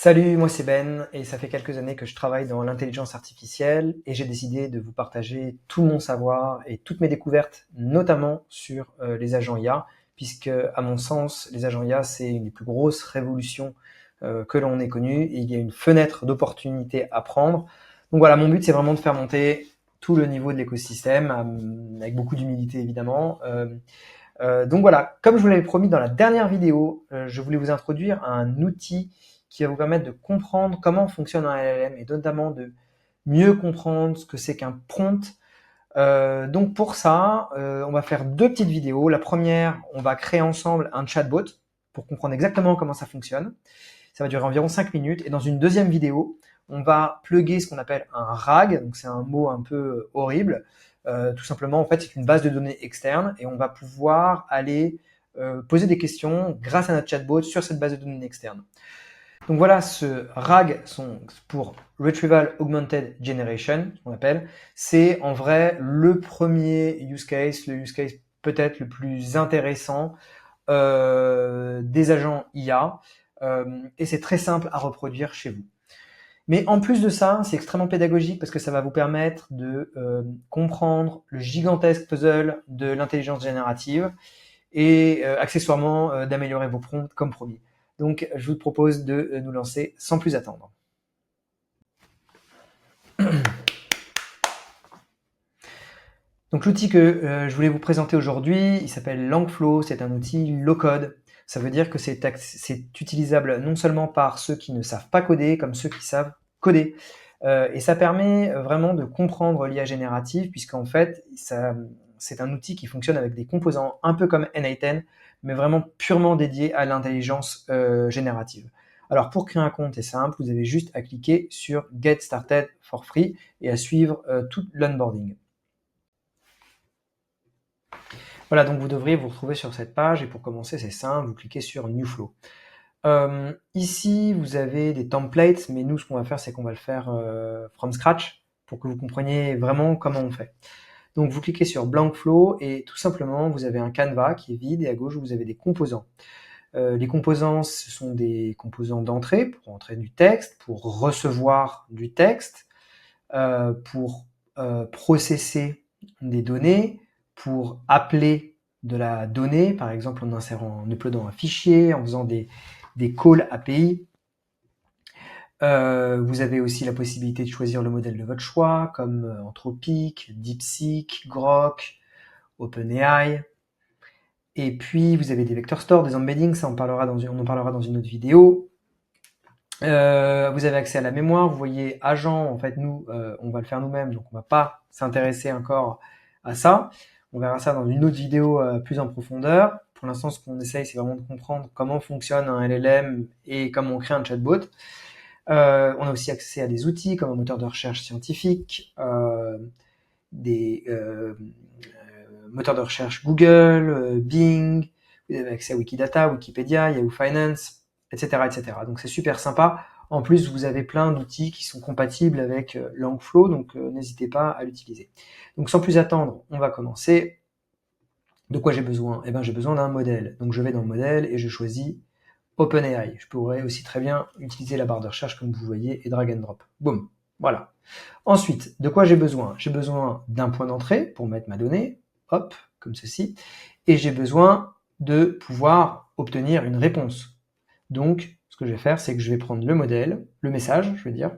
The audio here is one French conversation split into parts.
Salut, moi c'est Ben et ça fait quelques années que je travaille dans l'intelligence artificielle et j'ai décidé de vous partager tout mon savoir et toutes mes découvertes, notamment sur les agents IA, puisque à mon sens, les agents IA c'est une des plus grosses révolutions que l'on ait connues et il y a une fenêtre d'opportunité à prendre. Donc voilà, mon but c'est vraiment de faire monter tout le niveau de l'écosystème, avec beaucoup d'humilité évidemment. Donc voilà, comme je vous l'avais promis dans la dernière vidéo, je voulais vous introduire un outil qui va vous permettre de comprendre comment fonctionne un LLM et notamment de mieux comprendre ce que c'est qu'un prompt. Donc pour ça, on va faire deux petites vidéos. La première, on va créer ensemble un chatbot pour comprendre exactement comment ça fonctionne. Ça va durer environ 5 minutes. Et dans une deuxième vidéo, on va plugger ce qu'on appelle un RAG. Donc c'est un mot un peu horrible. Tout simplement, en fait, c'est une base de données externe et on va pouvoir aller poser des questions grâce à notre chatbot sur cette base de données externe. Donc voilà, ce RAG pour Retrieval Augmented Generation, on appelle. C'est en vrai le premier use case, le use case peut-être le plus intéressant des agents IA. Et c'est très simple à reproduire chez vous. Mais en plus de ça, c'est extrêmement pédagogique parce que ça va vous permettre de comprendre le gigantesque puzzle de l'intelligence générative et accessoirement d'améliorer vos prompts comme promis. Donc je vous propose de nous lancer sans plus attendre. Donc l'outil que je voulais vous présenter aujourd'hui, il s'appelle Langflow, c'est un outil low-code. Ça veut dire que c'est utilisable non seulement par ceux qui ne savent pas coder, comme ceux qui savent coder. Et ça permet vraiment de comprendre l'IA générative, puisqu'en fait, c'est un outil qui fonctionne avec des composants un peu comme N8N, mais vraiment purement dédiés à l'intelligence générative. Alors pour créer un compte, c'est simple, vous avez juste à cliquer sur Get Started for Free et à suivre tout l'onboarding. Voilà, donc vous devriez vous retrouver sur cette page et pour commencer, c'est simple, vous cliquez sur New Flow. Ici, vous avez des templates, mais nous, ce qu'on va faire, c'est qu'on va le faire from scratch pour que vous compreniez vraiment comment on fait. Donc, vous cliquez sur Blank Flow et tout simplement, vous avez un canevas qui est vide et à gauche, vous avez des composants. Les composants, ce sont des composants d'entrée pour entrer du texte, pour recevoir du texte, pour processer des données, pour appeler de la donnée, par exemple en insérant, en uploadant un fichier, en faisant des calls API. Vous avez aussi la possibilité de choisir le modèle de votre choix, comme Anthropic, DeepSeek, Grok, OpenAI. Et puis, vous avez des vector stores, des embeddings, ça on en parlera dans une autre vidéo. Vous avez accès à la mémoire, vous voyez agent, en fait nous, on va le faire nous-mêmes, donc on va pas s'intéresser encore à ça. On verra ça dans une autre vidéo plus en profondeur. Pour l'instant, ce qu'on essaye, c'est vraiment de comprendre comment fonctionne un LLM et comment on crée un chatbot. On a aussi accès à des outils comme un moteur de recherche scientifique, des moteurs de recherche Google, Bing, vous avez accès à Wikidata, Wikipédia, Yahoo Finance, etc., etc. Donc c'est super sympa. En plus, vous avez plein d'outils qui sont compatibles avec Langflow, donc n'hésitez pas à l'utiliser. Donc sans plus attendre, on va commencer. De quoi j'ai besoin? Eh ben, j'ai besoin d'un modèle. Donc je vais dans le modèle et je choisis OpenAI. Je pourrais aussi très bien utiliser la barre de recherche comme vous voyez et drag and drop. Boum, voilà. Ensuite, de quoi j'ai besoin? J'ai besoin d'un point d'entrée pour mettre ma donnée, hop, comme ceci, et j'ai besoin de pouvoir obtenir une réponse. Donc, ce que je vais faire, c'est que je vais prendre le modèle, le message, je veux dire.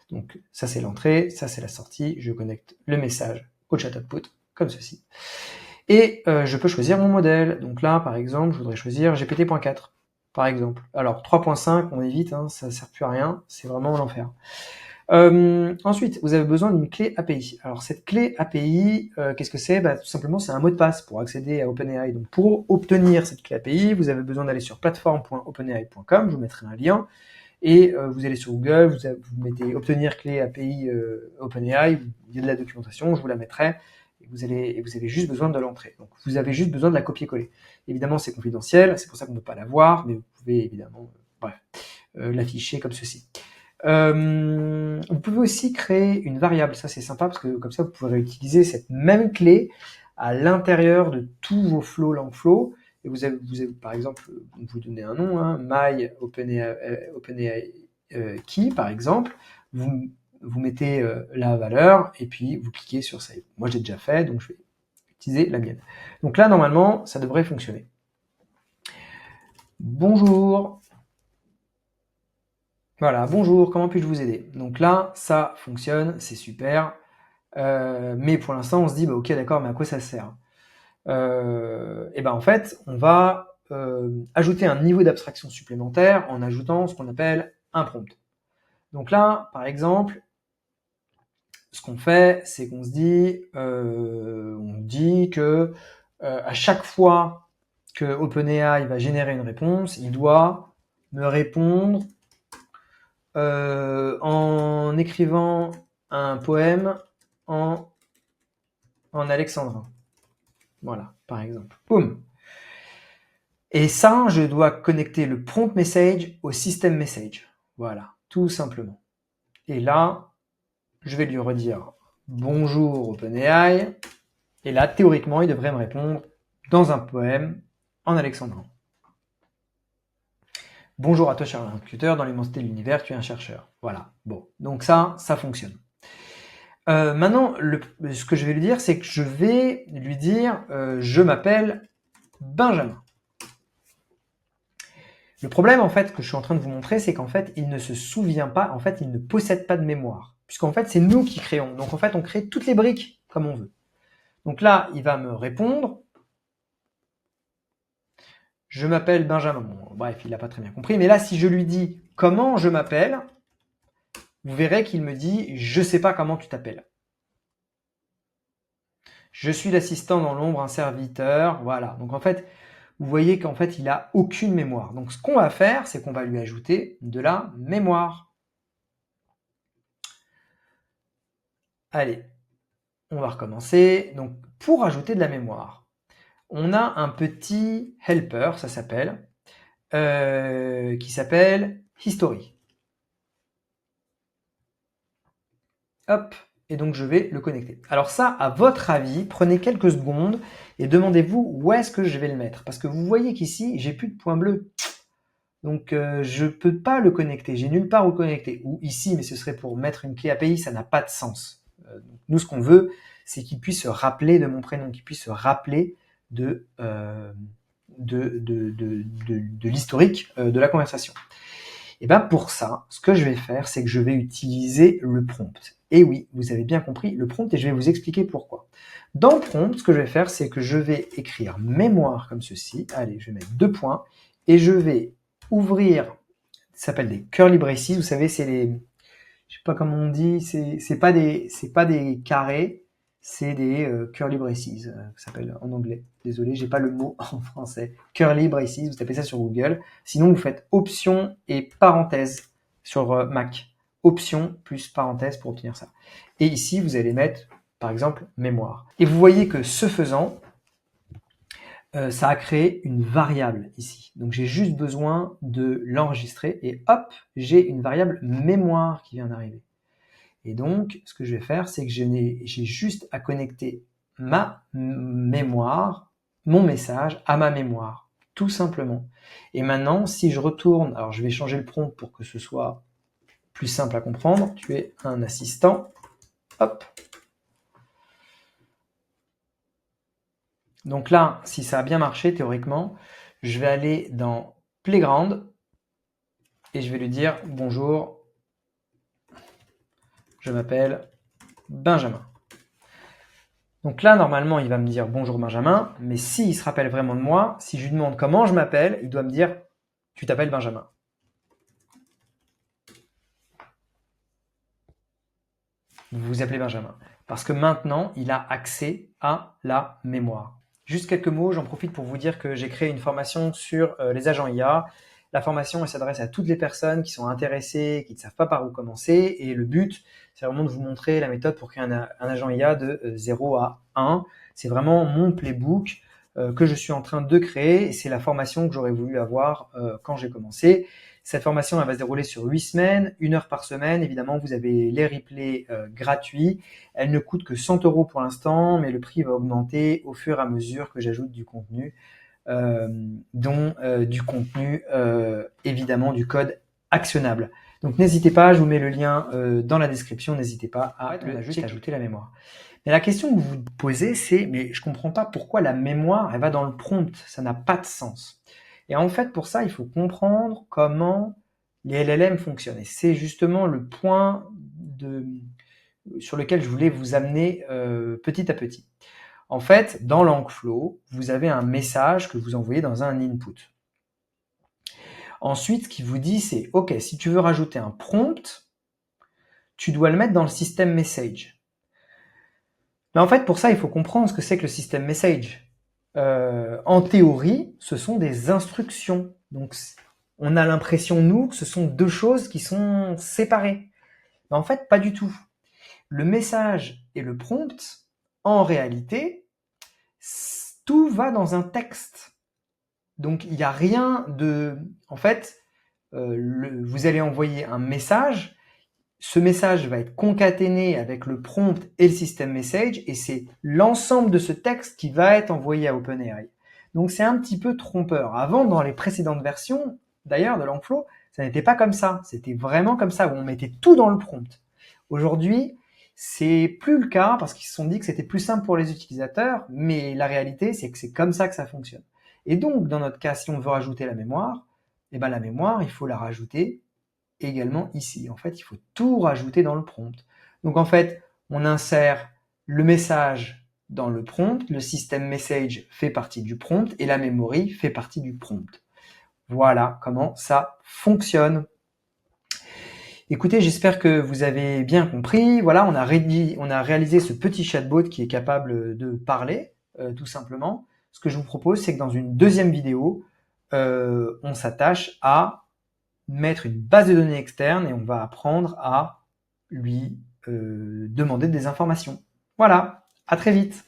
Donc, ça c'est l'entrée, ça c'est la sortie. Je connecte le message au chat output, comme ceci. Et je peux choisir mon modèle. Donc là, par exemple, je voudrais choisir GPT.4, par exemple. Alors, 3.5, on évite, hein, ça ne sert plus à rien, c'est vraiment l'enfer. Ensuite, vous avez besoin d'une clé API. Alors cette clé API, qu'est-ce que c'est? Tout simplement, c'est un mot de passe pour accéder à OpenAI. Donc pour obtenir cette clé API, vous avez besoin d'aller sur platform.openai.com, je vous mettrai un lien, et vous allez sur Google, vous mettez obtenir clé API OpenAI, il y a de la documentation, je vous la mettrai, et vous avez juste besoin de l'entrée. Donc vous avez juste besoin de la copier-coller. Évidemment, c'est confidentiel, c'est pour ça qu'on ne peut pas la voir, mais vous pouvez évidemment, l'afficher comme ceci. Vous pouvez aussi créer une variable, ça c'est sympa parce que comme ça vous pourrez utiliser cette même clé à l'intérieur de tous vos flows Langflow. Et vous avez par exemple, vous donnez un nom, hein, my OpenAI key, par exemple, vous mettez la valeur et puis vous cliquez sur Save. Moi, j'ai déjà fait, donc je vais utiliser la mienne. Donc là, normalement, ça devrait fonctionner. Bonjour. Voilà, bonjour, comment puis-je vous aider? Donc là, ça fonctionne, c'est super. Mais pour l'instant, on se dit, bah, ok, d'accord, mais à quoi ça sert? Et ben en fait, on va ajouter un niveau d'abstraction supplémentaire en ajoutant ce qu'on appelle un prompt. Donc là, par exemple, ce qu'on fait, c'est qu'on se dit, on dit que à chaque fois que OpenAI va générer une réponse, il doit me répondre en écrivant un poème en alexandrin. Voilà, par exemple. Boum. Et ça, je dois connecter le prompt message au system message. Voilà, tout simplement. Et là, je vais lui redire bonjour OpenAI. Et là, théoriquement, il devrait me répondre dans un poème en alexandrin. Bonjour à toi, cher interlocuteur, dans l'immensité de l'univers, tu es un chercheur. Voilà, bon, donc ça fonctionne. Maintenant, ce que je vais lui dire, c'est que je vais lui dire je m'appelle Benjamin. Le problème, en fait, que je suis en train de vous montrer, c'est qu'en fait, il ne se souvient pas, en fait, il ne possède pas de mémoire. Puisqu'en fait, c'est nous qui créons. Donc, en fait, on crée toutes les briques comme on veut. Donc là, il va me répondre. Je m'appelle Benjamin. Bon, bref, il n'a pas très bien compris. Mais là, si je lui dis comment je m'appelle, vous verrez qu'il me dit je sais pas comment tu t'appelles. Je suis l'assistant dans l'ombre, un serviteur. Voilà. Donc, en fait, vous voyez qu'en fait, il n'a aucune mémoire. Donc, ce qu'on va faire, c'est qu'on va lui ajouter de la mémoire. Allez, on va recommencer. Donc, pour ajouter de la mémoire, on a un petit helper, ça s'appelle, qui s'appelle History. Hop, et donc je vais le connecter. Alors ça, à votre avis, prenez quelques secondes et demandez-vous où est-ce que je vais le mettre. Parce que vous voyez qu'ici, j'ai plus de point bleu. Donc je peux pas le connecter, j'ai nulle part où le connecter. Ou ici, mais ce serait pour mettre une clé API, ça n'a pas de sens. Donc, nous, ce qu'on veut, c'est qu'il puisse se rappeler de mon prénom, qu'il puisse se rappeler de l'historique de la conversation. Et bien pour ça, ce que je vais faire, c'est que je vais utiliser le prompt. Et oui, vous avez bien compris le prompt et je vais vous expliquer pourquoi. Dans le prompt, ce que je vais faire, c'est que je vais écrire mémoire comme ceci. Allez, je vais mettre 2 points et je vais ouvrir, ça s'appelle des curly braces. Vous savez, c'est les, je sais pas comment on dit, c'est pas des carrés, c'est des curly braces, ça s'appelle en anglais. Désolé, j'ai pas le mot en français. Curly braces, vous tapez ça sur Google. Sinon, vous faites option et parenthèse sur Mac. Option plus parenthèse pour obtenir ça. Et ici, vous allez mettre, par exemple, mémoire. Et vous voyez que ce faisant, ça a créé une variable ici. Donc j'ai juste besoin de l'enregistrer et hop, j'ai une variable mémoire qui vient d'arriver. Et donc, ce que je vais faire, c'est que j'ai juste à connecter ma mémoire, mon message à ma mémoire, tout simplement. Et maintenant, si je retourne, alors je vais changer le prompt pour que ce soit plus simple à comprendre. Tu es un assistant. Hop. Donc là, si ça a bien marché théoriquement, je vais aller dans Playground et je vais lui dire bonjour, je m'appelle Benjamin. Donc là, normalement, il va me dire bonjour Benjamin, mais s'il se rappelle vraiment de moi, si je lui demande comment je m'appelle, il doit me dire tu t'appelles Benjamin. Vous vous appelez Benjamin. Parce que maintenant, il a accès à la mémoire. Juste quelques mots, j'en profite pour vous dire que j'ai créé une formation sur les agents IA. La formation, elle s'adresse à toutes les personnes qui sont intéressées, qui ne savent pas par où commencer. Et le but, c'est vraiment de vous montrer la méthode pour créer un agent IA de 0 à 1. C'est vraiment mon playbook que je suis en train de créer. Et c'est la formation que j'aurais voulu avoir quand j'ai commencé. Cette formation, elle va se dérouler sur 8 semaines, 1 heure par semaine. Évidemment, vous avez les replays gratuits. Elle ne coûte que 100 € pour l'instant, mais le prix va augmenter au fur et à mesure que j'ajoute du contenu, dont du contenu, évidemment, du code actionnable. Donc n'hésitez pas, je vous mets le lien dans la description, n'hésitez pas à on a juste ajouter la mémoire. Mais la question que vous vous posez, c'est mais je comprends pas pourquoi la mémoire, elle va dans le prompt, ça n'a pas de sens. Et en fait, pour ça, il faut comprendre comment les LLM fonctionnent. Et c'est justement le point sur lequel je voulais vous amener petit à petit. En fait, dans Langflow, vous avez un message que vous envoyez dans un input. Ensuite, ce qu'il vous dit, c'est OK, si tu veux rajouter un prompt, tu dois le mettre dans le système message. Mais en fait, pour ça, il faut comprendre ce que c'est que le système message. En théorie, ce sont des instructions. Donc, on a l'impression, nous, que ce sont deux choses qui sont séparées. Mais en fait, pas du tout. Le message et le prompt, en réalité, tout va dans un texte. Donc, il n'y a rien de... En fait, vous allez envoyer un message, ce message va être concaténé avec le prompt et le système message, et c'est l'ensemble de ce texte qui va être envoyé à OpenAI. Donc c'est un petit peu trompeur. Avant, dans les précédentes versions, d'ailleurs, de Langflow, ça n'était pas comme ça. C'était vraiment comme ça, où on mettait tout dans le prompt. Aujourd'hui, c'est plus le cas, parce qu'ils se sont dit que c'était plus simple pour les utilisateurs, mais la réalité, c'est que c'est comme ça que ça fonctionne. Et donc, dans notre cas, si on veut rajouter la mémoire, eh ben la mémoire, il faut la rajouter également ici. En fait, il faut tout rajouter dans le prompt. Donc en fait, on insère le message dans le prompt, le système message fait partie du prompt et la memory fait partie du prompt. Voilà comment ça fonctionne. Écoutez, j'espère que vous avez bien compris. Voilà, on a réalisé ce petit chatbot qui est capable de parler, tout simplement. Ce que je vous propose, c'est que dans une deuxième vidéo, on s'attache à mettre une base de données externe et on va apprendre à lui demander des informations. Voilà, à très vite.